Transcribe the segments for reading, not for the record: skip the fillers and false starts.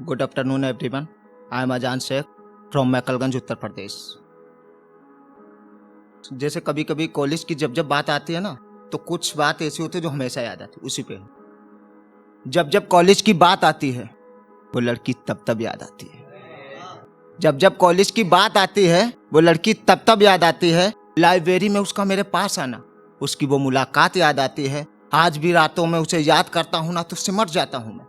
Good afternoon everyone. I am अजान Sheikh from मैकलगंज, Uttar Pradesh. जैसे कभी कभी कॉलेज की जब बात आती है ना, तो कुछ बात ऐसी होती है जो हमेशा याद आती है। उसी पे जब कॉलेज की बात आती है वो लड़की तब याद आती है। जब कॉलेज की बात आती है वो लड़की तब याद आती है। लाइब्रेरी में उसका मेरे पास आना, उसकी वो मुलाकात याद आती है। आज भी रातों में उसे याद करता हूँ ना तो सिमट जाता हूँ मैं।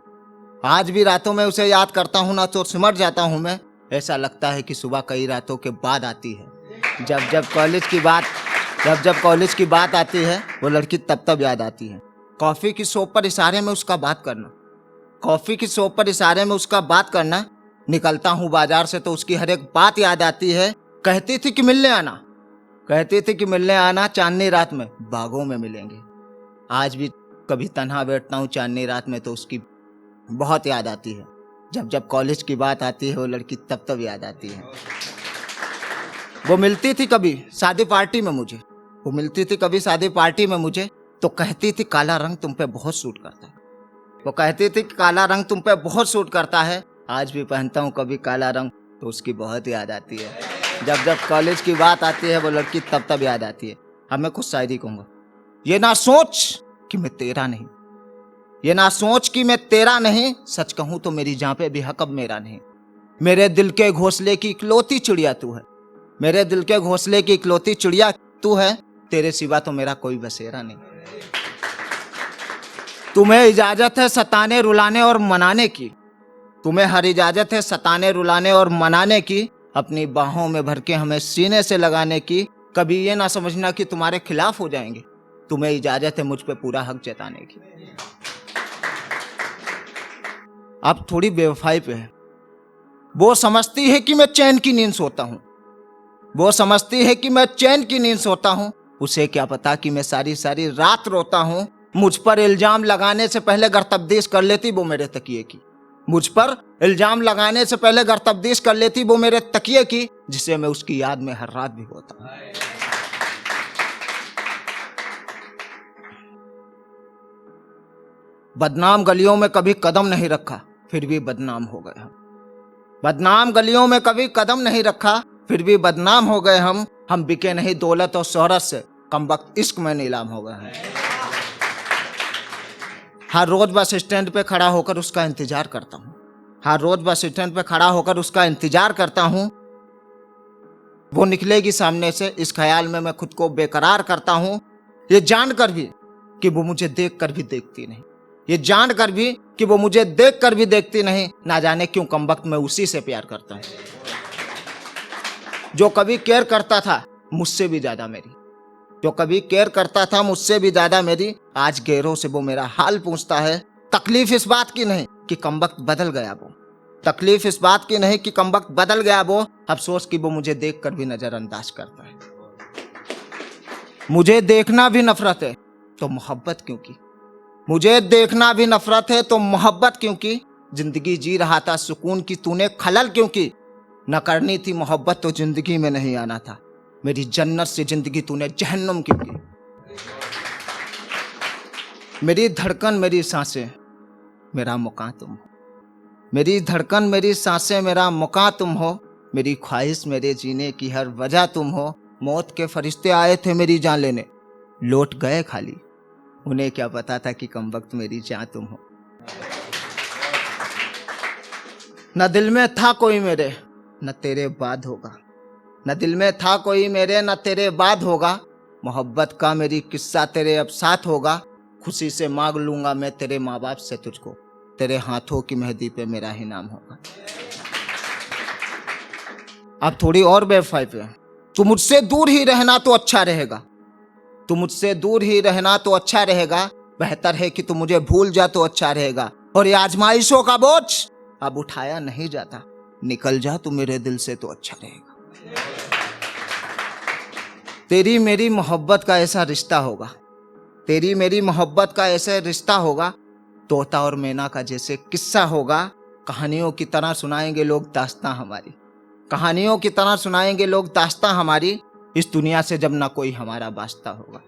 आज भी रातों में उसे याद करता हूँ ना तो सिमट जाता हूँ मैं। ऐसा लगता है कि सुबह कई रातों के बाद आती है। जब कॉलेज की बात आती है वो लड़की तब याद आती है। कॉफी की शॉप पर इशारे में उसका बात करना, निकलता हूँ बाजार से तो उसकी हर एक बात याद आती है। कहती थी कि मिलने आना चांदनी रात में बागों में मिलेंगे। आज भी कभी तन्हा बैठता हूँ चांदनी रात में तो उसकी बहुत याद आती है। जब कॉलेज की बात आती है वो लड़की तब याद आती है। वो मिलती थी कभी शादी पार्टी में मुझे, तो कहती थी काला रंग तुम पे बहुत सूट करता है। आज भी पहनता हूँ कभी काला रंग तो उसकी बहुत याद आती है। जब कॉलेज की बात आती है वो लड़की तब याद आती है। अब मैं कुछ शायरी कहूँगा। ये ना सोच कि मैं तेरा नहीं, सच कहूँ तो मेरी जान पे भी हक अब मेरा नहीं। मेरे दिल के घोंसले की इकलौती चिड़िया तू है, तेरे सिवा तो मेरा कोई बसेरा नहीं। तुम्हें इजाजत है सताने रुलाने और मनाने की, अपनी बाहों में भर के हमें सीने से लगाने की। कभी ये ना समझना कि तुम्हारे खिलाफ हो जाएंगे, तुम्हें इजाजत है मुझ पे पूरा हक जताने की। अब थोड़ी बेवफाई पे है। वो समझती है कि मैं चैन की नींद सोता हूँ, उसे क्या पता कि मैं सारी रात रोता हूँ। मुझ पर इल्जाम लगाने से पहले अगर तब्दीश कर लेती वो मेरे तकिए की, जिसे मैं उसकी याद में हर रात भिगोता हूँ। बदनाम गलियों में कभी कदम नहीं रखा फिर भी बदनाम हो गए हम बिके नहीं दौलत और शोहरत से, कमबख्त इश्क में नीलाम हो गए हैं। हर रोज बस स्टैंड पे खड़ा होकर उसका इंतजार करता हूँ। वो निकलेगी सामने से, इस ख्याल में मैं खुद को बेकरार करता हूँ। ये जानकर भी कि वो मुझे देख कर भी देखती नहीं, ना जाने क्यों कमबख्त मैं उसी से प्यार करता हूँ। जो कभी केयर करता था मुझसे भी ज्यादा मेरी, आज गैरों से वो मेरा हाल पूछता है। तकलीफ इस बात की नहीं कि कमबख्त बदल गया वो, अफसोस कि वो मुझे देखकर भी नजरअंदाज करता है। मुझे देखना भी नफरत है तो मोहब्बत क्यों की, जिंदगी जी रहा था सुकून की, तूने खलल क्यों की। न करनी थी मोहब्बत तो जिंदगी में नहीं आना था, मेरी जन्नत से जिंदगी तूने जहन्नुम क्यों की। मेरी धड़कन मेरी सांसें मेरा मुकाम तुम हो, मेरी ख्वाहिश मेरे जीने की हर वजह तुम हो। मौत के फरिश्ते आए थे मेरी जान लेने, लौट गए खाली, उन्हें क्या पता था कि कमबख्त मेरी जान तुम हो। न दिल में था कोई मेरे न तेरे बाद होगा, मोहब्बत का मेरी किस्सा तेरे अब साथ होगा। खुशी से मांग लूंगा मैं तेरे माँ बाप से तुझको, तेरे हाथों की मेहंदी पे मेरा ही नाम होगा। अब थोड़ी और बेवफाई पे, तू मुझसे दूर ही रहना तो अच्छा रहेगा, बेहतर है कि तू मुझे भूल जा तो अच्छा रहेगा। और ये आजमाइशों का बोझ अब उठाया नहीं जाता, निकल जा तू मेरे दिल से तो अच्छा रहेगा। तेरी मेरी मोहब्बत का ऐसा रिश्ता होगा, तोता और मैना का जैसे किस्सा होगा। कहानियों की तरह सुनाएंगे लोग दास्तां हमारी, इस दुनिया से जब ना कोई हमारा वास्ता होगा।